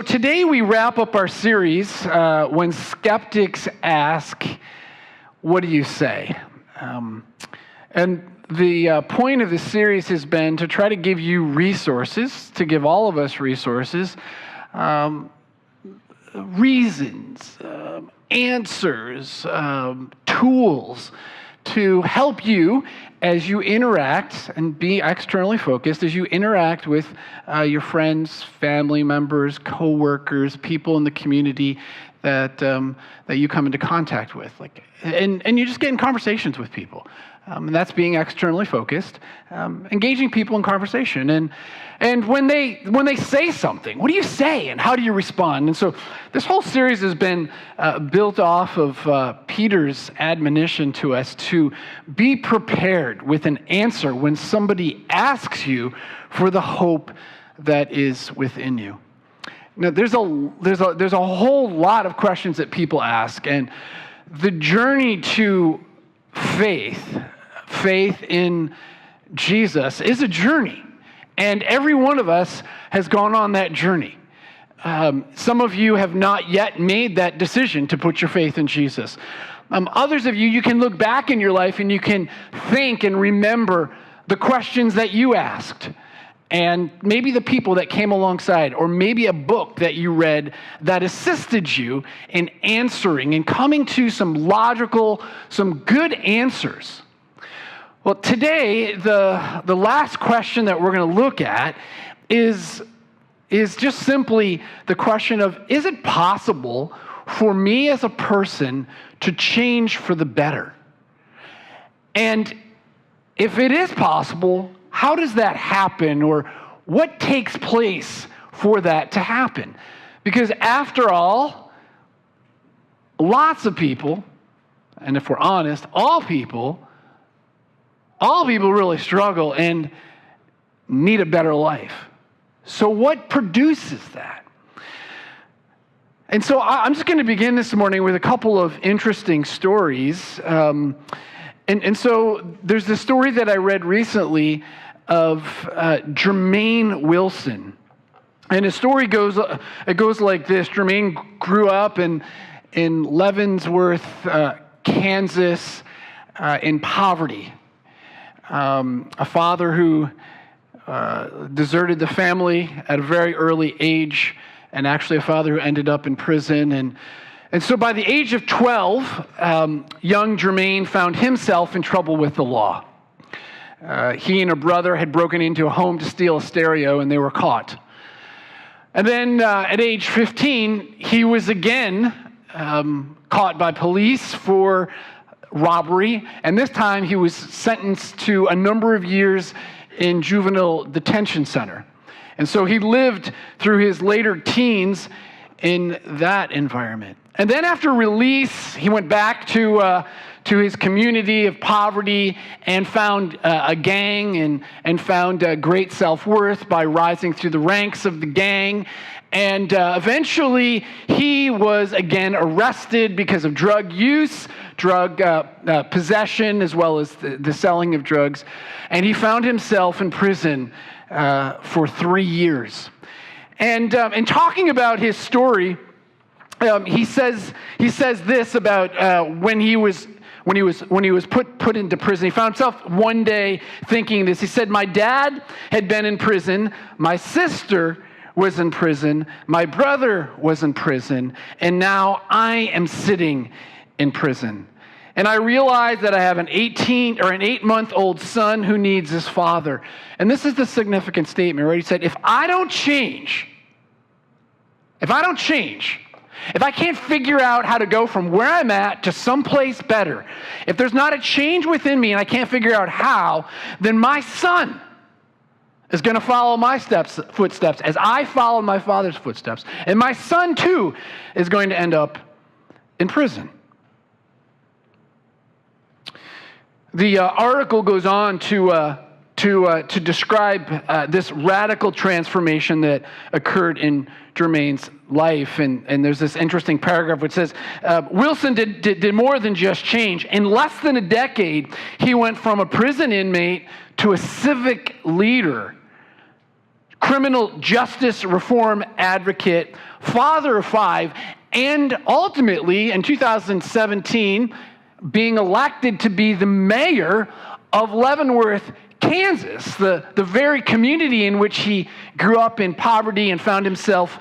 Today we wrap up our series, When Skeptics Ask, What Do You Say? And the point of this series has been to try to give you resources, to give all of us resources, reasons, answers, tools to help you as you interact and be externally focused, as you interact with your friends, family members, coworkers, people in the community that you come into contact with, and you just get in conversations with people. And that's being externally focused, engaging people in conversation. And when they say something, what do you say and how do you respond? And so this whole series has been built off of Peter's admonition to us to be prepared with an answer when somebody asks you for the hope that is within you. Now, there's a whole lot of questions that people ask, and the journey to faith in Jesus is a journey. And every one of us has gone on that journey. Some of you have not yet made that decision to put your faith in Jesus. Others of you can look back in your life and you can think and remember the questions that you asked. And maybe the people that came alongside, or maybe a book that you read that assisted you in answering and coming to some good answers. Well, today, the last question that we're going to look at is just simply the question of, is it possible for me as a person to change for the better? And if it is possible, how does that happen, or what takes place for that to happen? Because after all, lots of people, and if we're honest, all people really struggle and need a better life. So what produces that? And so I'm just going to begin this morning with a couple of interesting stories. And so there's this story that I read recently of Jermaine Wilson. And his story goes like this. Jermaine grew up in Leavenworth, Kansas, in poverty. A father who deserted the family at a very early age, and actually a father who ended up in prison. And so by the age of 12, young Jermaine found himself in trouble with the law. He and a brother had broken into a home to steal a stereo, and they were caught. And then at age 15, he was again caught by police for robbery, and this time he was sentenced to a number of years in juvenile detention center. And so he lived through his later teens in that environment. And then after release, he went back to his community of poverty and found a gang and found great self-worth by rising through the ranks of the gang. And eventually, he was again arrested because of drug use, drug possession, as well as the selling of drugs. And he found himself in prison for 3 years. And in talking about his story, he says this about when he was put into prison. He found himself one day thinking this. He said, "My dad had been in prison. My sister was in prison. My brother was in prison. And now I am sitting in prison. And I realize that I have an 8-month-old son who needs his father." And this is the significant statement, right? He said, if I don't change, if I can't figure out how to go from where I'm at to someplace better, if there's not a change within me and I can't figure out how, then my son is going to follow my footsteps as I followed my father's footsteps. And my son, too, is going to end up in prison. The article goes on to describe this radical transformation that occurred in Jermaine's life. And there's this interesting paragraph which says, Wilson did more than just change. In less than a decade, he went from a prison inmate to a civic leader, criminal justice reform advocate, father of 5, and ultimately, in 2017, being elected to be the mayor of Leavenworth, Kansas, the very community in which he grew up in poverty and found himself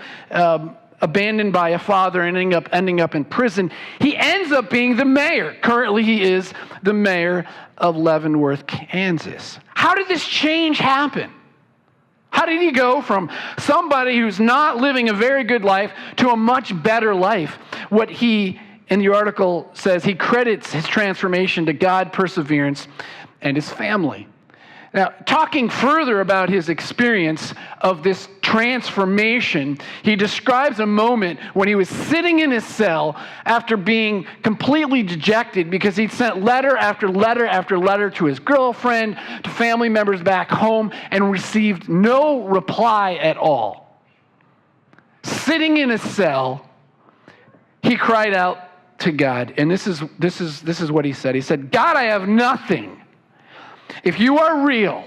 abandoned by a father and ending up in prison. He ends up being the mayor. Currently, he is the mayor of Leavenworth, Kansas. How did this change happen? How did he go from somebody who's not living a very good life to a much better life? What he, in the article, says he credits his transformation to God, perseverance, and his family. Now, talking further about his experience of this transformation, he describes a moment when he was sitting in his cell after being completely dejected because he'd sent letter after letter after letter to his girlfriend, to family members back home, and received no reply at all. Sitting in his cell, he cried out to God, and this is what he said. He said, "God, I have nothing. If you are real,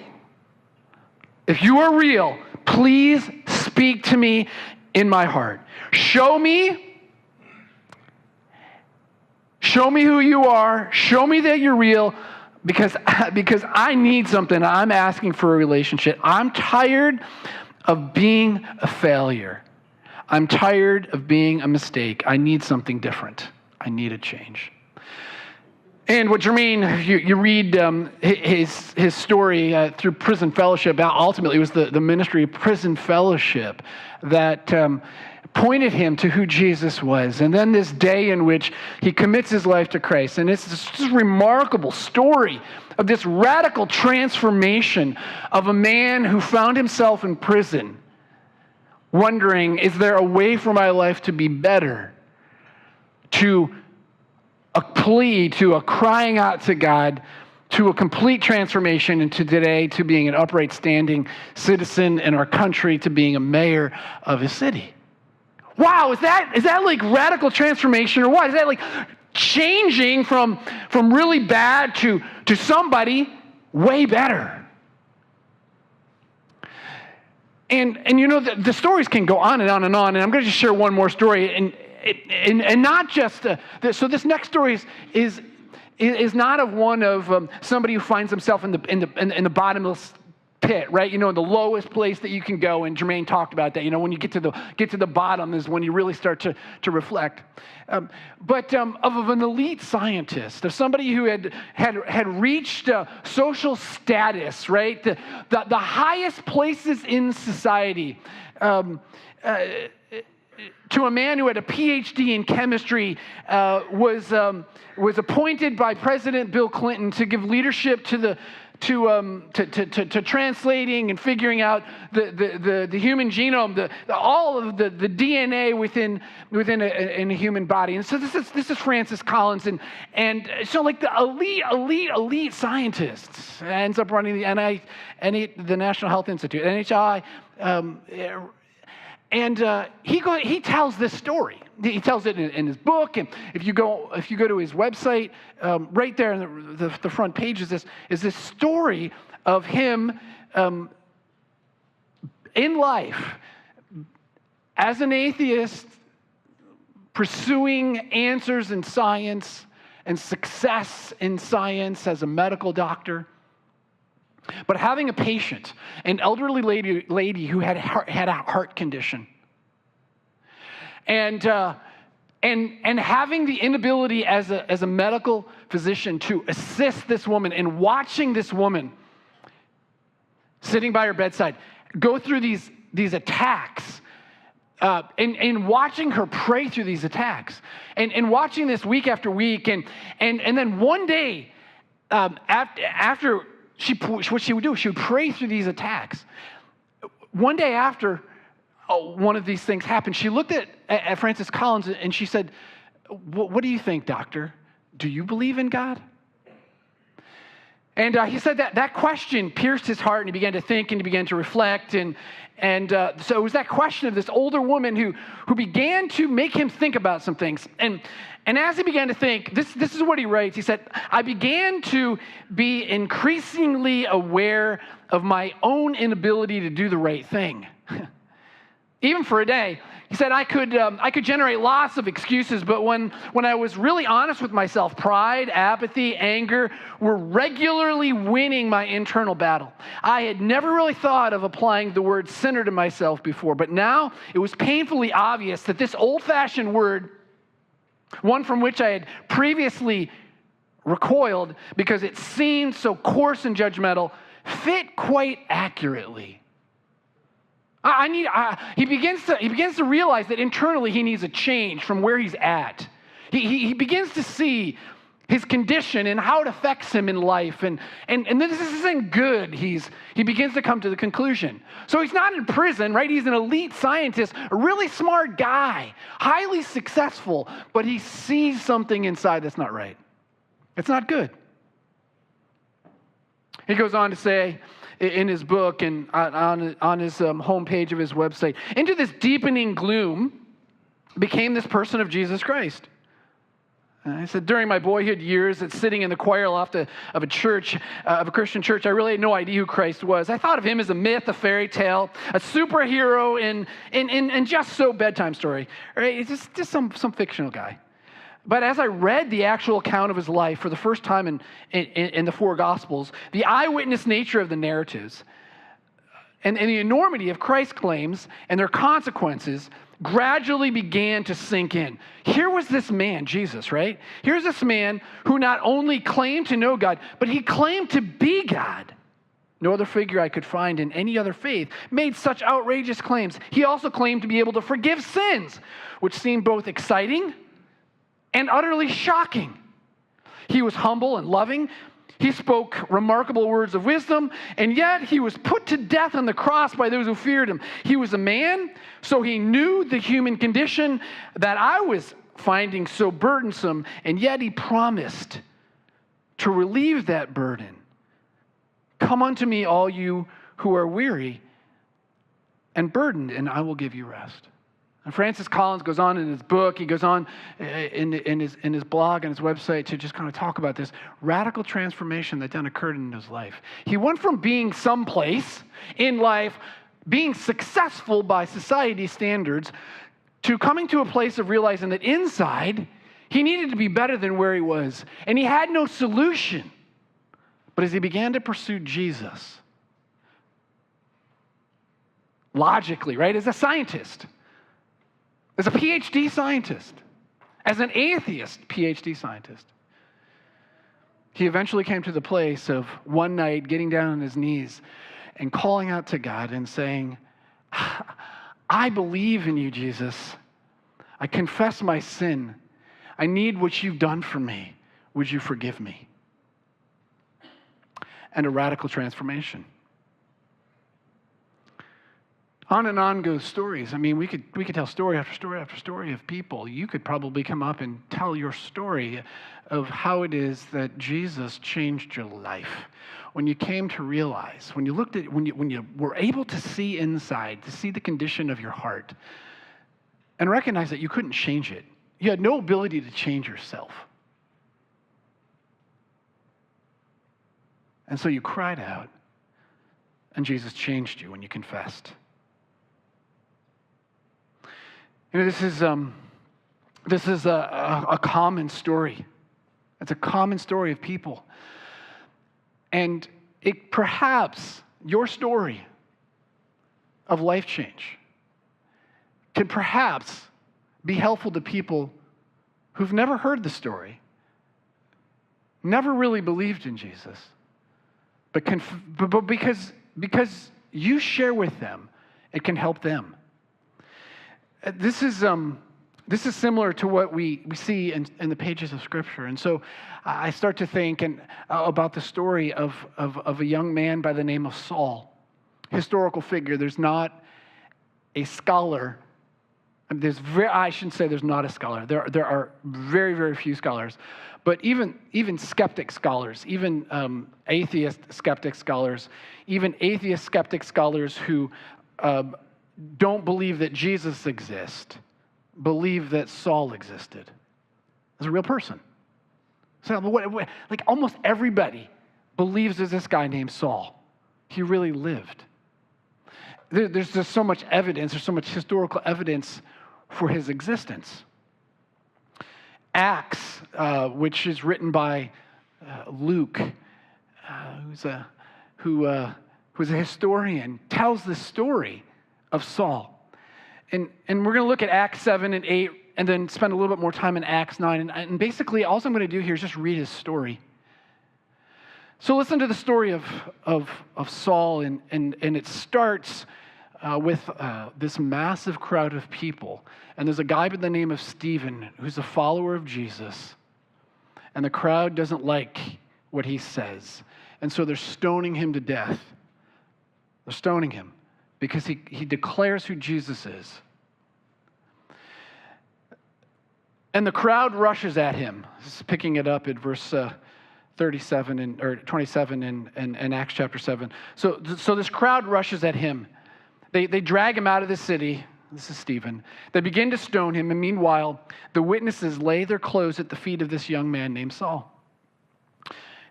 please speak to me in my heart. Show me who you are. Show me that you're real, because I need something. I'm asking for a relationship. I'm tired of being a failure. I'm tired of being a mistake. I need something different. I need a change." And what Jermaine, you read his story through prison fellowship. Ultimately, it was the ministry of prison fellowship that pointed him to who Jesus was. And then this day in which he commits his life to Christ. And it's this remarkable story of this radical transformation of a man who found himself in prison, wondering, is there a way for my life to be better? To a plea, to a crying out to God, to a complete transformation, and to today to being an upright standing citizen in our country, to being a mayor of a city. Wow, is that like radical transformation or what? Is that like changing from really bad to somebody way better? And you know, the stories can go on and on and on, and I'm going to just share one more story, and not just so this next story is not of one of somebody who finds himself in the bottomless pit, right? You know, the lowest place that you can go, and Jermaine talked about that. You know, when you get to the bottom is when you really start to reflect. But of an elite scientist, of somebody who had reached social status, right? The highest places in society. To a man who had a PhD in chemistry, was appointed by President Bill Clinton to give leadership to translating and figuring out the human genome, all of the DNA within a human body. And so this is Francis Collins, and so like the elite scientists ends up running the National Health Institute, NHI. And he tells this story. He tells it in his book, and if you go to his website, right there in the front page is this story of him in life as an atheist, pursuing answers in science and success in science as a medical doctor. But having a patient, an elderly lady who had a heart condition, and having the inability as a medical physician to assist this woman, and watching this woman sitting by her bedside go through these attacks, and watching her pray through these attacks, and watching this week after week, and then one day after. What she would do, she would pray through these attacks. One day after one of these things happened, she looked at Francis Collins and she said, "What do you think, doctor? Do you believe in God?" And he said that question pierced his heart, and he began to think and he began to reflect. So it was that question of this older woman who began to make him think about some things. And as he began to think, this is what he writes. He said, I began to be increasingly aware of my own inability to do the right thing. Even for a day. He said, I could generate lots of excuses, but when I was really honest with myself, pride, apathy, anger were regularly winning my internal battle. I had never really thought of applying the word sinner to myself before, but now it was painfully obvious that this old-fashioned word, one from which I had previously recoiled because it seemed so coarse and judgmental, fit quite accurately. He begins to realize that internally he needs a change from where he's at. He begins to see his condition and how it affects him in life. And this isn't good, he begins to come to the conclusion. So he's not in prison, right? He's an elite scientist, a really smart guy, highly successful, but he sees something inside that's not right. It's not good. He goes on to say, in his book and on his homepage of his website, into this deepening gloom became this person of Jesus Christ. And I said, during my boyhood years, sitting in the choir loft of a church, of a Christian church, I really had no idea who Christ was. I thought of him as a myth, a fairy tale, a superhero, and just so bedtime story. Right? It's just some fictional guy. But as I read the actual account of his life for the first time in the four Gospels, the eyewitness nature of the narratives and the enormity of Christ's claims and their consequences gradually began to sink in. Here was this man, Jesus, right? Here's this man who not only claimed to know God, but he claimed to be God. No other figure I could find in any other faith made such outrageous claims. He also claimed to be able to forgive sins, which seemed both exciting and utterly shocking. He was humble and loving. He spoke remarkable words of wisdom, and yet he was put to death on the cross by those who feared him. He was a man, so he knew the human condition that I was finding so burdensome, and yet he promised to relieve that burden. Come unto me, all you who are weary and burdened, and I will give you rest. And Francis Collins goes on in his book, he goes on in his blog and his website to just kind of talk about this radical transformation that then occurred in his life. He went from being someplace in life, being successful by society's standards, to coming to a place of realizing that inside, he needed to be better than where he was. And he had no solution. But as he began to pursue Jesus, logically, right, as a scientist, as a PhD scientist, as an atheist PhD scientist, he eventually came to the place of one night getting down on his knees and calling out to God and saying, I believe in you, Jesus. I confess my sin. I need what you've done for me. Would you forgive me? And a radical transformation. On and on goes stories. I mean, we could tell story after story after story of people. You could probably come up and tell your story of how it is that Jesus changed your life. When you came to realize, when you looked at, when you were able to see inside, to see the condition of your heart, and recognize that you couldn't change it. You had no ability to change yourself. And so you cried out, and Jesus changed you when you confessed. You know, this is a common story. It's a common story of people. And it perhaps your story of life change can perhaps be helpful to people who've never heard the story, never really believed in Jesus, but because you share with them, it can help them. This is similar to what we see in the pages of Scripture. And so I start to think about the story of a young man by the name of Saul, historical figure. There's not a scholar I shouldn't say there's not a scholar. There are very, very few scholars. But even skeptic scholars, even atheist skeptic scholars, even atheist skeptic scholars who don't believe that Jesus exists, believe that Saul existed as a real person. So like almost everybody believes there's this guy named Saul. He really lived. There's just so much evidence, there's so much historical evidence for his existence. Acts, which is written by Luke, who's a historian, tells the story of Saul. And we're going to look at Acts 7 and 8 and then spend a little bit more time in Acts 9. And basically, all I'm going to do here is just read his story. So listen to the story of Saul, and it starts with this massive crowd of people. And there's a guy by the name of Stephen who's a follower of Jesus. And the crowd doesn't like what he says. And so they're stoning him to death. They're stoning him because he declares who Jesus is. And the crowd rushes at him. This is picking it up at verse 37 or 27 in Acts chapter 7. So this crowd rushes at him. They drag him out of the city. This is Stephen. They begin to stone him, and meanwhile, the witnesses lay their clothes at the feet of this young man named Saul.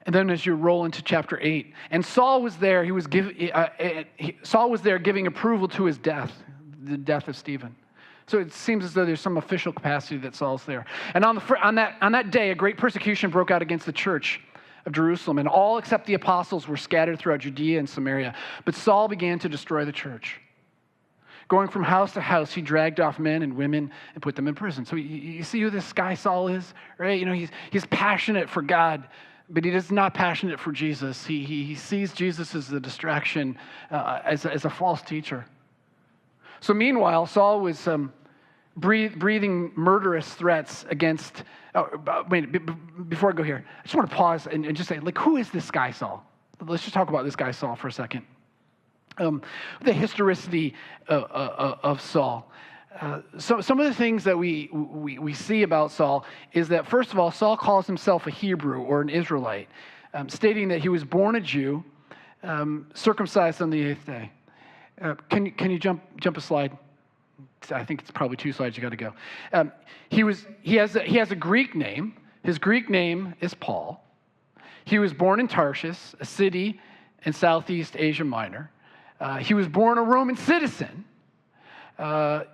And then as you roll into chapter 8, and Saul was there. Saul was there giving approval to his death, the death of Stephen. So it seems as though there's some official capacity that Saul's there. And on that day, a great persecution broke out against the church of Jerusalem, and all except the apostles were scattered throughout Judea and Samaria. But Saul began to destroy the church. Going from house to house, he dragged off men and women and put them in prison. So you see who this guy Saul is, right? You know, he's passionate for God, but he is not passionate for Jesus. He sees Jesus as a distraction, as a false teacher. So meanwhile, Saul was breathing murderous threats against. Before I go here, I just want to pause and just say, like, who is this guy Saul? Let's just talk about this guy Saul for a second. The historicity of Saul. So some of the things that we see about Saul is that, first of all, Saul calls himself a Hebrew or an Israelite, stating that he was born a Jew, circumcised on the 8th day. Can you jump a slide? I think it's probably 2 slides. You got to go. He has a Greek name. His Greek name is Paul. He was born in Tarshish, a city in Southeast Asia Minor. He was born a Roman citizen.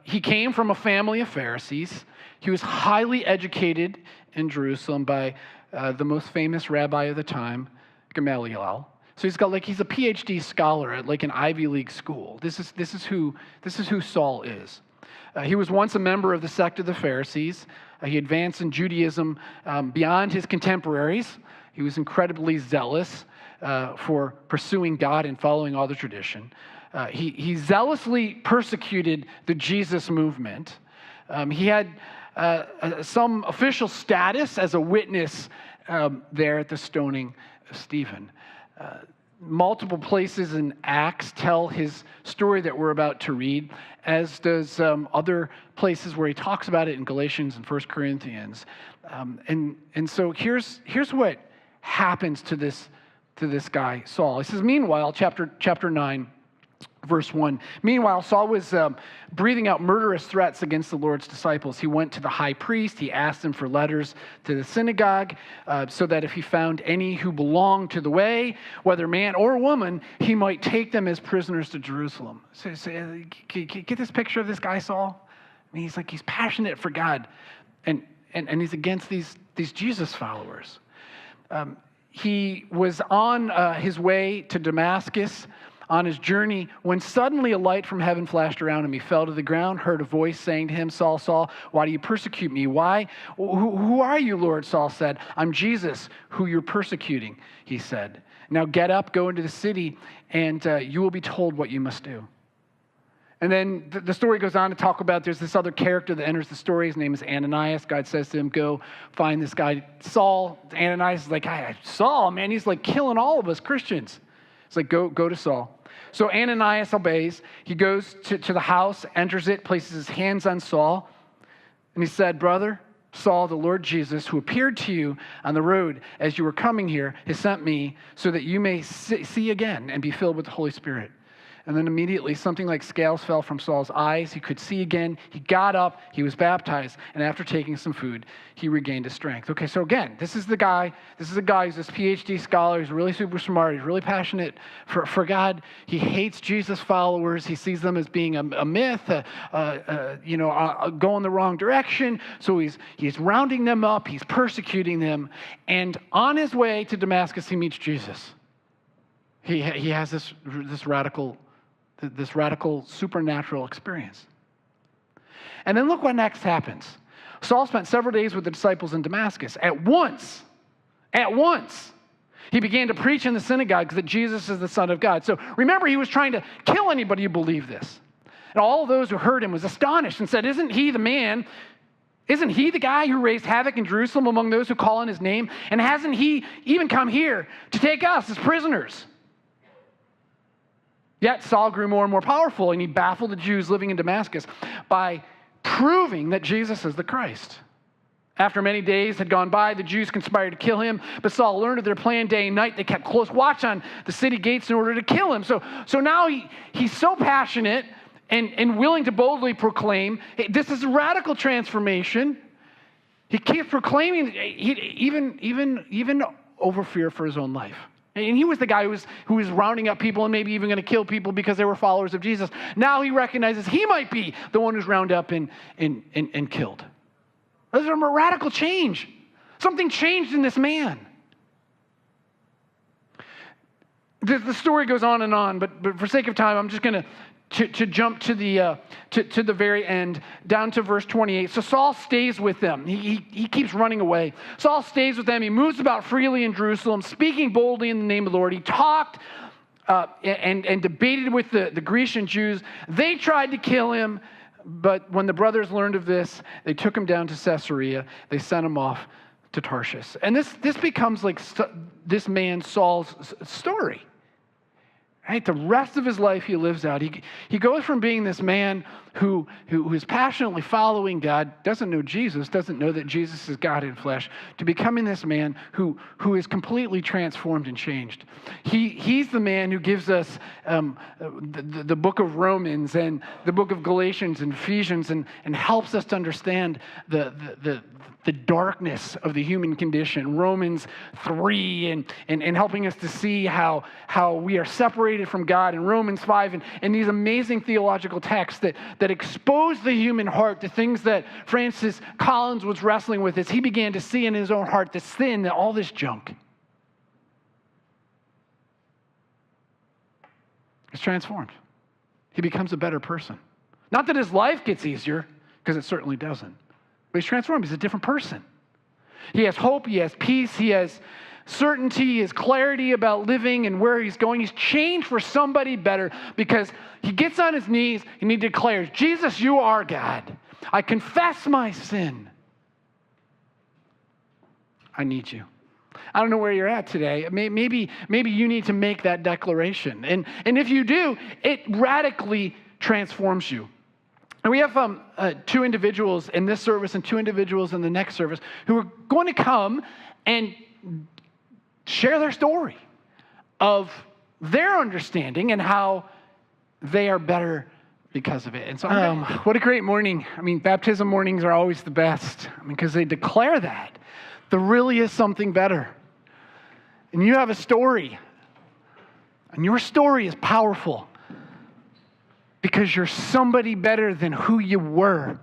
He came from a family of Pharisees. He was highly educated in Jerusalem by the most famous rabbi of the time, Gamaliel. So he's a PhD scholar at like an Ivy League school. This is who Saul is. He was once a member of the sect of the Pharisees. He advanced in Judaism beyond his contemporaries. He was incredibly zealous for pursuing God and following all the tradition. He zealously persecuted the Jesus movement. He had some official status as a witness there at the stoning of Stephen. Multiple places in Acts tell his story that we're about to read, as does other places where he talks about it in Galatians and 1 Corinthians. And so here's what happens to this guy, Saul. It says, meanwhile, chapter 9, verse 1, meanwhile, Saul was breathing out murderous threats against the Lord's disciples. He went to the high priest. He asked him for letters to the synagogue so that if he found any who belonged to the way, whether man or woman, he might take them as prisoners to Jerusalem. So get this picture of this guy, Saul? I mean, he's passionate for God, and he's against these Jesus followers. He was on his way to Damascus on his journey when suddenly a light from heaven flashed around him. He fell to the ground, heard a voice saying to him, Saul, Saul, why do you persecute me? Why? Who are you, Lord? Saul said. I'm Jesus, who you're persecuting, he said. Now get up, go into the city, and you will be told what you must do. And then the story goes on to talk about there's this other character that enters the story. His name is Ananias. God says to him, go find this guy, Saul. Ananias is like, Saul, man, he's like killing all of us Christians. It's like, go to Saul. So Ananias obeys. He goes to the house, enters it, places his hands on Saul. And he said, brother Saul, the Lord Jesus, who appeared to you on the road as you were coming here, has sent me so that you may see again and be filled with the Holy Spirit. And then immediately something like scales fell from Saul's eyes. He could see again. He got up. He was baptized. And after taking some food, he regained his strength. Okay, so again, this is a guy who's this PhD scholar. He's really super smart. He's really passionate for God. He hates Jesus followers. He sees them as being a myth, going the wrong direction. So he's rounding them up. He's persecuting them. And on his way to Damascus, he meets Jesus. He has this radical supernatural experience. And then look what next happens. Saul spent several days with the disciples in Damascus. At once, he began to preach in the synagogues that Jesus is the Son of God. So remember, he was trying to kill anybody who believed this. And all of those who heard him was astonished and said, isn't he the man? Isn't he the guy who raised havoc in Jerusalem among those who call on his name? And hasn't he even come here to take us as prisoners? Yet Saul grew more and more powerful, and he baffled the Jews living in Damascus by proving that Jesus is the Christ. After many days had gone by, the Jews conspired to kill him, but Saul learned of their plan day and night. They kept close watch on the city gates in order to kill him. So now he's so passionate and willing to boldly proclaim, hey, this is a radical transformation. He keeps proclaiming, even over fear for his own life. And he was the guy who was rounding up people and maybe even going to kill people because they were followers of Jesus. Now he recognizes he might be the one who's rounded up and killed. There's a radical change. Something changed in this man. The story goes on, but for sake of time, I'm just going to jump to the very end, down to verse 28. So Saul stays with them. He keeps running away. Saul stays with them. He moves about freely in Jerusalem, speaking boldly in the name of the Lord. He talked and debated with the Grecian Jews. They tried to kill him, but when the brothers learned of this, they took him down to Caesarea. They sent him off to Tarshish. And this becomes like this man Saul's story. Right? The rest of his life he lives out. He goes from being this man who is passionately following God, doesn't know Jesus, doesn't know that Jesus is God in flesh, to becoming this man who is completely transformed and changed. He's the man who gives us the book of Romans and the book of Galatians and Ephesians and helps us to understand the darkness of the human condition, Romans 3, and helping us to see how we are separated from God in Romans 5, and these amazing theological texts that expose the human heart to things that Francis Collins was wrestling with as he began to see in his own heart this sin, all this junk. It's transformed. He becomes a better person. Not that his life gets easier, because it certainly doesn't. But he's transformed. He's a different person. He has hope. He has peace. He has certainty. He has clarity about living and where he's going. He's changed for somebody better because he gets on his knees and he declares, Jesus, you are God. I confess my sin. I need you. I don't know where you're at today. Maybe you need to make that declaration. And if you do, it radically transforms you. And we have two individuals in this service and two individuals in the next service who are going to come and share their story of their understanding and how they are better because of it. And so what a great morning. I mean, baptism mornings are always the best because they declare that there really is something better. And you have a story. And your story is powerful. Because you're somebody better than who you were.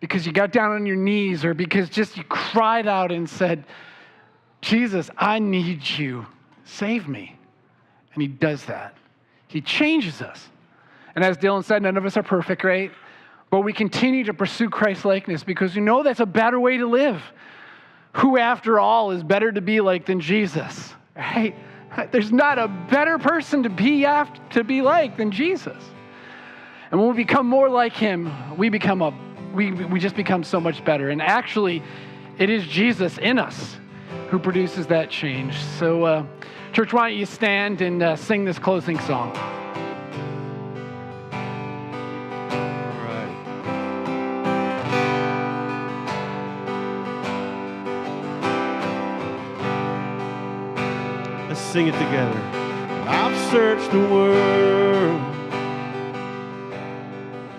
Because you got down on your knees or because just you cried out and said, Jesus, I need you. Save me. And he does that. He changes us. And as Dylan said, none of us are perfect, right? But we continue to pursue Christ-likeness because we know that's a better way to live. Who, after all, is better to be like than Jesus, right? There's not a better person to be like than Jesus. And when we become more like him, we just become so much better. And actually, it is Jesus in us who produces that change. So, church, why don't you stand and sing this closing song? All right. Let's sing it together. I've searched the world,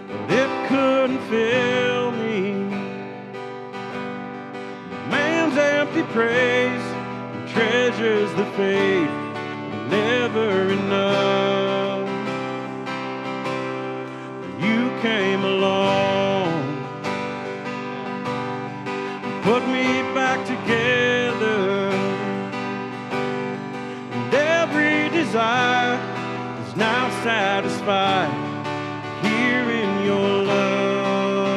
but it couldn't fill me. Man's empty praise and treasures that fade are never enough. You came along, put me back together. Every desire is now satisfied here in your love.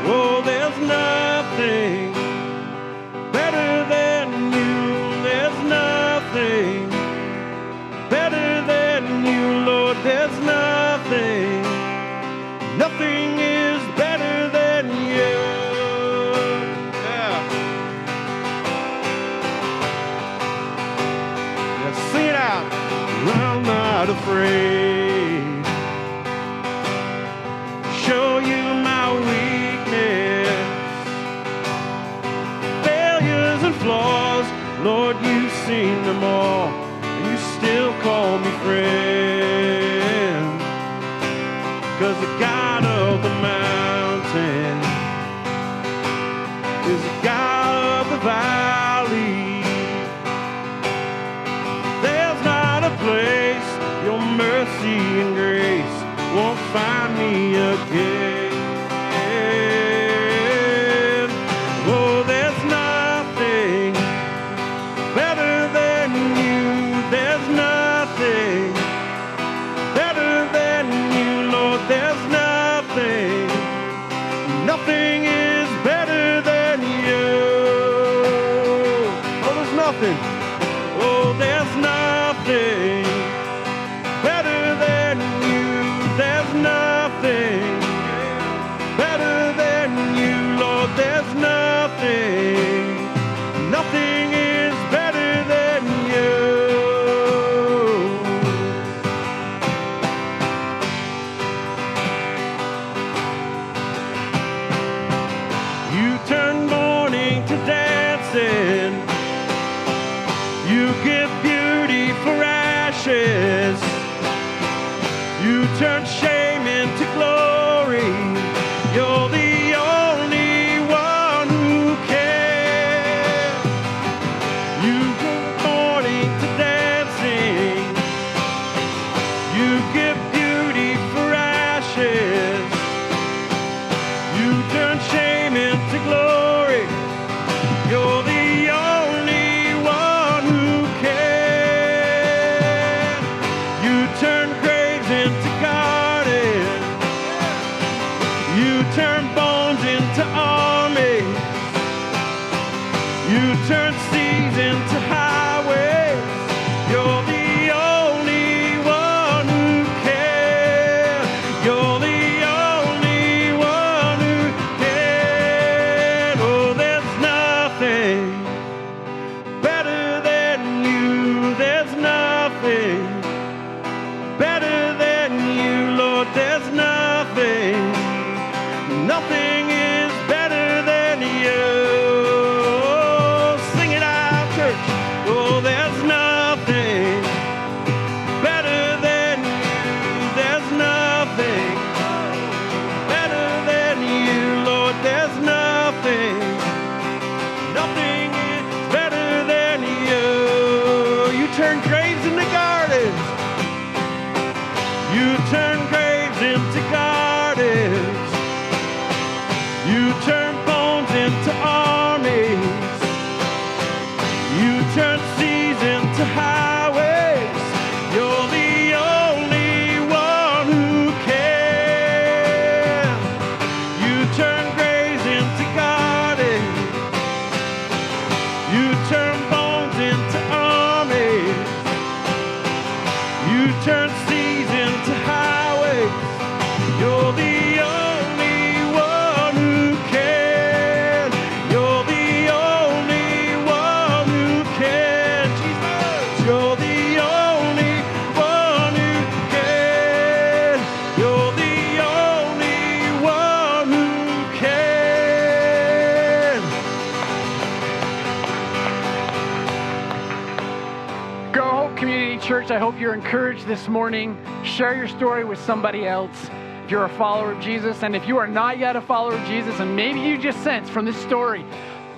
Oh, there's nothing better than you. There's nothing better than you, Lord. There's nothing. Nothing is better than you. Sing it out. I'm not afraid. Show you my weakness, failures and flaws. Lord, you've seen them all, and you still call me friend. 'Cause the God of the mountain is the God of the valley. Place your mercy and grace won't find me again. Oh, there's nothing better than you. There's nothing better than you, Lord. There's nothing. Nothing is better than you. Oh, there's nothing. Oh, there's nothing better than you. There's nothing better than you, Lord. There's nothing. Nothing is better than you. You turn mourning to dancing. You give beauty for ashes. You turn shame into glory. You're the only one who cares. You go mourning to dancing. You give beauty for ashes. You turn shame into glory. You're the only one who cares. You turn graves into gardens. You turn bones into armies. You turn seas into highways. You're the only one who cares. You're the only one who cares. Oh, there's nothing better than you. There's nothing better than you, Lord. There's nothing. Nothing is better than you. Sing it out, church. Oh, there's nothing better than you. There's nothing better than you, Lord. There's nothing. Nothing is better than you. You turn graves into gardens. You turn graves into gardens. You turn bones into armies. You turn seas into highways. You're the only one who cares. You turn graves into gardens. You turn bones into armies. church, I hope you're encouraged this morning. Share your story with somebody else if you're a follower of Jesus. And if you are not yet a follower of Jesus, and maybe you just sense from this story,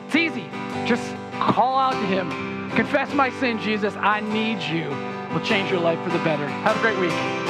it's easy. Just call out to him. Confess my sin, Jesus. I need you. Will change your life for the better. Have a great week.